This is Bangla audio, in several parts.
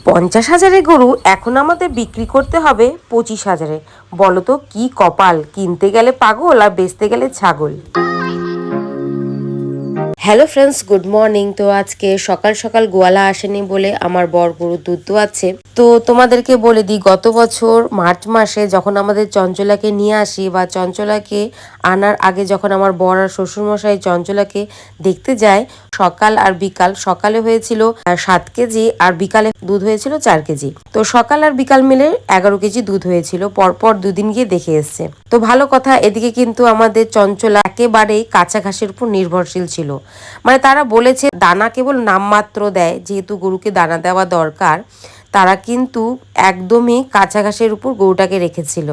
50,000-এর গরু এখন আমাদের বিক্রি করতে হবে 25,000-এ। বলো তো কি কপাল, কিনতে গেলে পাগল আর বেচতে গেলে ছাগল। Hello friends, good morning. তো আজকে সকাল সকাল গোয়ালা আসেনি বলে আমার বর গরুর দুধ দোয়াচ্ছে। তো তোমাদেরকে বলে দিই, গত বছর মার্চ মাসে যখন আমাদের চঞ্চলাকে নিয়ে আসি বা চঞ্চলাকে আনার আগে যখন আমার বর আর শ্বশুরমশাই চঞ্চলাকে দেখতে যায়, সকাল আর বিকাল, সকালে হয়েছিল 7 কেজি আর বিকালে দুধ হয়েছিল 4 কেজি। তো সকাল আর বিকাল মিলে 11 কেজি দুধ হয়েছিল, পরপর দুদিন গিয়ে দেখে এসছে। তো ভালো কথা, এদিকে কিন্তু আমাদের চঞ্চলা একেবারেই কাঁচা ঘাসের উপর নির্ভরশীল ছিল। মানে তারা বলেছে দানা কেবল নামমাত্র দেয়, যেহেতু গরুকে দানা দেওয়া দরকার, তারা কিন্তু একদমই কাঁচা ঘাসের উপর গরুটাকে রেখেছিল।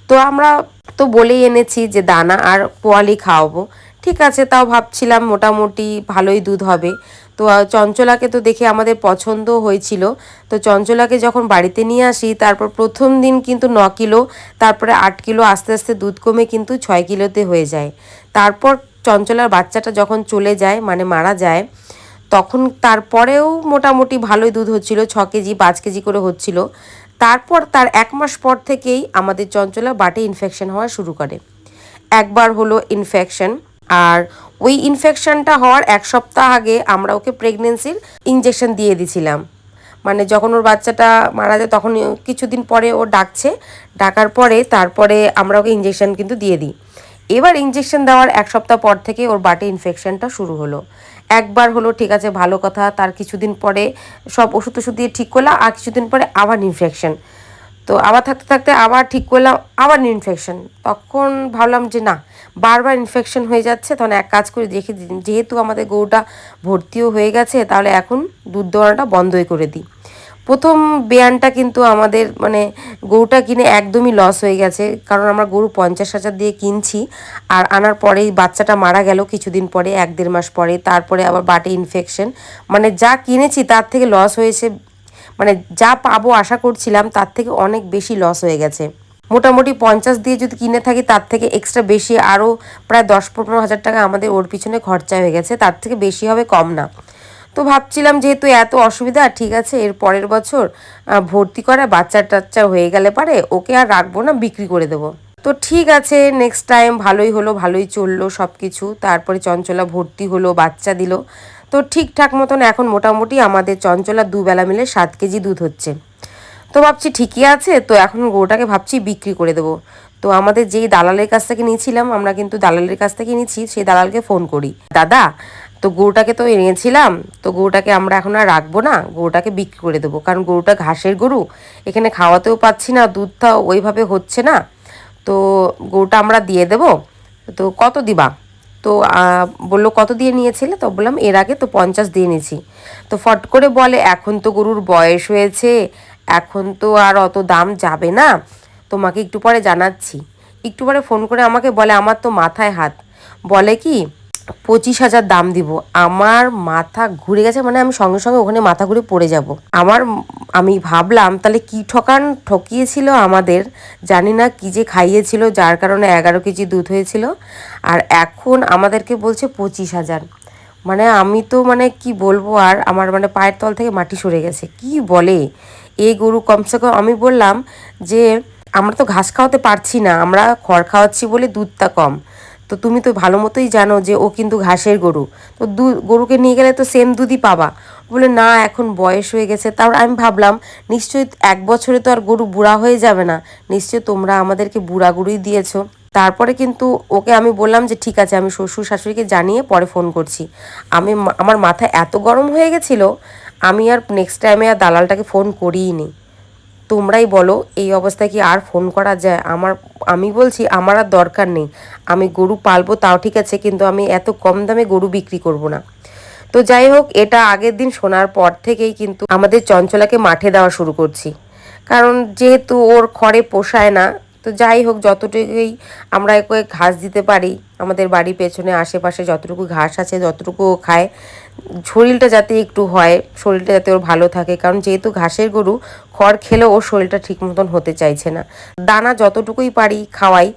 তো আমরা তো বলেই এনেছি যে দানা আর পোয়ালি খাওয়াবো। ঠিক আছে, তাও ভাবছিলাম মোটামুটি ভালোই দুধ হবে। তো চঞ্চলাকে তো দেখে আমাদের পছন্দ হয়েছিল। তো চঞ্চলাকে যখন বাড়িতে নিয়ে আসি, তারপর প্রথম দিন কিন্তু 9 কিলো, তারপরে 8 কিলো, আস্তে আস্তে দুধ কমে কিন্তু 6 কিলোতে হয়ে যায়। তারপর চঞ্চলার বাচ্চাটা যখন চলে যায়, মানে মারা যায়, তখন তারপরেও মোটামুটি ভালোই দুধ হচ্ছিল, 6 কেজি 5 কেজি করে হচ্ছিল। তারপর তার 1 মাস পর থেকেই আমাদের চঞ্চলা বাটে ইনফেকশন হওয়া শুরু করে। একবার হলো ইনফেকশন, আর ওই ইনফেকশনটা হওয়ার 1 সপ্তাহ আগে আমরা ওকে প্রেগনেন্সির ইঞ্জেকশন দিয়ে দিয়েছিলাম। মানে যখন ওর বাচ্চাটা মারা যায় তখন কিছুদিন পরে ও ডাকছে, ডাকার পরে তারপরে আমরা ওকে ইঞ্জেকশন কিন্তু দিয়ে দিই। এবার ইঞ্জেকশন দেওয়ার 1 সপ্তাহ পর থেকে ওর বাটে ইনফেকশনটা শুরু হলো। একবার হলো, ঠিক আছে ভালো কথা, তার কিছুদিন পরে সব ওষুধ ওষুধ দিয়ে ঠিক করলাম, আর কিছুদিন পরে আবার ইনফেকশন। তো আবার থাকতে থাকতে আবার ঠিক করলাম, আবার ইনফেকশন। তখন ভাবলাম যে না, বারবার ইনফেকশন হয়ে যাচ্ছে, তখন এক কাজ করে দেখি, যেহেতু আমাদের গরুটা ভর্তিও হয়ে গেছে, তাহলে এখন দুধ দেওয়াটা বন্ধই করে দিই। প্রথম বেয়ানটা কিন্তু আমাদের মানে গরুটা কিনে একদমই লস হয়ে গেছে, কারণ আমরা গরু 50,000 দিয়ে কিনছি, আর আনার পরেই বাচ্চাটা মারা গেল কিছুদিন পরে, 1-1.5 মাস পরে। তারপরে আবার বাটে ইনফেকশন, মানে যা কিনেছি তার থেকে লস হয়েছে, মানে যা পাবো আশা করছিলাম তার থেকে অনেক বেশি লস হয়ে গেছে। মোটামুটি 50 দিয়ে যদি কিনে থাকি, তার থেকে এক্সট্রা বেশি আরও প্রায় 10-15 হাজার টাকা আমাদের ওর পিছনে খরচা হয়ে গেছে, তার থেকে বেশি হবে, কম না। তো ভাবছিলাম যেহেতু এত অসুবিধা, ঠিক আছে এর পরের বছর ভর্তি করা, বাচ্চা টাচ্চা হয়ে গেলে পারে ওকে আর রাখবো না, বিক্রি করে দেবো। তো ঠিক আছে, নেক্সট টাইম ভালোই হলো, ভালোই চললো সব কিছু। তারপরে চঞ্চলা ভর্তি হলো, বাচ্চা দিল। তো ঠিকঠাক মতন এখন মোটামুটি আমাদের চঞ্চলা দুবেলা মিলে 7 কেজি দুধ হচ্ছে। তো ভাবছি ঠিকই আছে, তো এখন গরুটাকে ভাবছি বিক্রি করে দেবো। তো আমাদের যেই দালালের কাছ থেকে নিয়েছিলাম, আমরা কিন্তু দালালের কাছ থেকে নিয়েছি, সেই দালালকে ফোন করি, দাদা তো গরুটাকে তো এনেছিলাম, তো গরুটাকে আমরা এখন আর রাখবো না, গরুটাকে বিক্রি করে দেবো, কারণ গরুটা ঘাসের গরু, এখানে খাওয়াতেও পাচ্ছি না, দুধটা ওইভাবে হচ্ছে না, তো গরুটা আমরা দিয়ে দেবো, তো কত দিবা? তো বললো কত দিয়ে নিয়েছিলে? তো বললাম এর আগে তো 50 দিয়ে নিয়েছি। তো ফট করে বলে এখন তো গরুর বয়স হয়েছে, এখন তো আর অত দাম যাবে না, তোমাকে একটু পরে জানাচ্ছি। একটু পরে ফোন করে আমাকে বলে, আমার তো মাথায় হাত, বলে কি 25,000 দাম দিব। আমার মাথা ঘুরে গেছে, মানে আমি সঙ্গে সঙ্গে ওখানে মাথা ঘুরে পড়ে যাব। আমি ভাবলাম তাহলে কি ঠকিয়েছিল আমাদের, জানি না কি যে খাইয়েছিল, যার কারণে 11 কেজি দুধ হয়েছিল, আর এখন আমাদেরকে বলছে 25,000। মানে আমি তো মানে কি বলবো, আর আমার মানে পায়ের তল থেকে মাটি সরে গেছে। কি বলে এই গরু, কমসে কম আমি বললাম যে আমরা তো ঘাস খাওয়াতে পারছি না, আমরা খড় খাওয়াচ্ছি বলে দুধটা কম। তো তুমি তো ভালো মতোই জানো যে ও কিন্তু ঘাসের গরু, তো গরুকে নিয়ে গেলে তো সেম দুধই পাবা। বলে না এখন বয়স হয়ে গেছে। তারপর আমি ভাবলাম নিশ্চয়ই 1 বছরে তো আর গরু বুড়া হয়ে যাবে না, নিশ্চয়ই তোমরা আমাদেরকে বুড়া গরুই দিয়েছো। তারপরে কিন্তু ওকে আমি বললাম যে ঠিক আছে, আমি শ্বশুর শাশুড়িকে জানিয়ে পরে ফোন করছি। আমার মাথা এত গরম হয়ে গেছিলো, আমি আর নেক্সট টাইমে আর দালালটাকে ফোন করিই নি। তোমরাই বলো এই অবস্থায় কি আর ফোন করা যায়? আমি বলছি আমার আর দরকার নেই, আমি গরু পালবো তাও ঠিক আছে, কিন্তু আমি এত কম দামে গরু বিক্রি করব না। তো যাই হোক, এটা আগের দিন শোনার পর থেকেই কিন্তু আমাদের চঞ্চলাকে মাঠে দেওয়া শুরু করছি, কারণ যেহেতু ওর খড়ে পোষায় না। তো যাই হোক, যতটুকুই আমরা একে ঘাস দিতে পারি, আমাদের বাড়ির পেছনে আশেপাশে যতটুকু ঘাস আছে যতটুকু ও খায়, শরীরটা যাতে একটু হয়, শরীরটা যাতে ওর ভালো থাকে, কারণ যেহেতু ঘাসের গরু, খড় খেলেও ওর শরীরটা ঠিক মতন হতে চাইছে না। দানা যতটুকুই পারি খাওয়াই।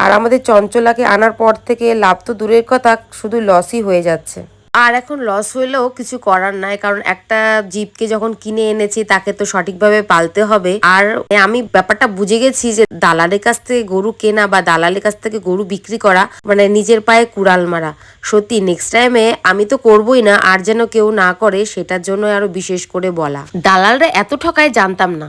আর আমাদের চঞ্চলাকে আনার পর থেকে লাভ তো দূরের কথা, শুধু লসই হয়ে যাচ্ছে। আর এখন লস হইলেও কিছু করার নাই, কারণ একটা জীবকে যখন কিনে এনেছি তাকে তো সঠিকভাবে পালতে হবে। আর আমি ব্যাপারটা বুঝে গেছি যে দালালের কাছ থেকে গরু কেনা বা দালালের কাছ থেকে গরু বিক্রি করা মানে নিজের পায়ে কুড়াল মারা। সত্যি নেক্সট টাইমে আমি তো করবোই না, আর যেন কেউ না করে সেটার জন্য আরো বিশেষ করে বলা। দালালরা এত ঠকায় জানতাম না।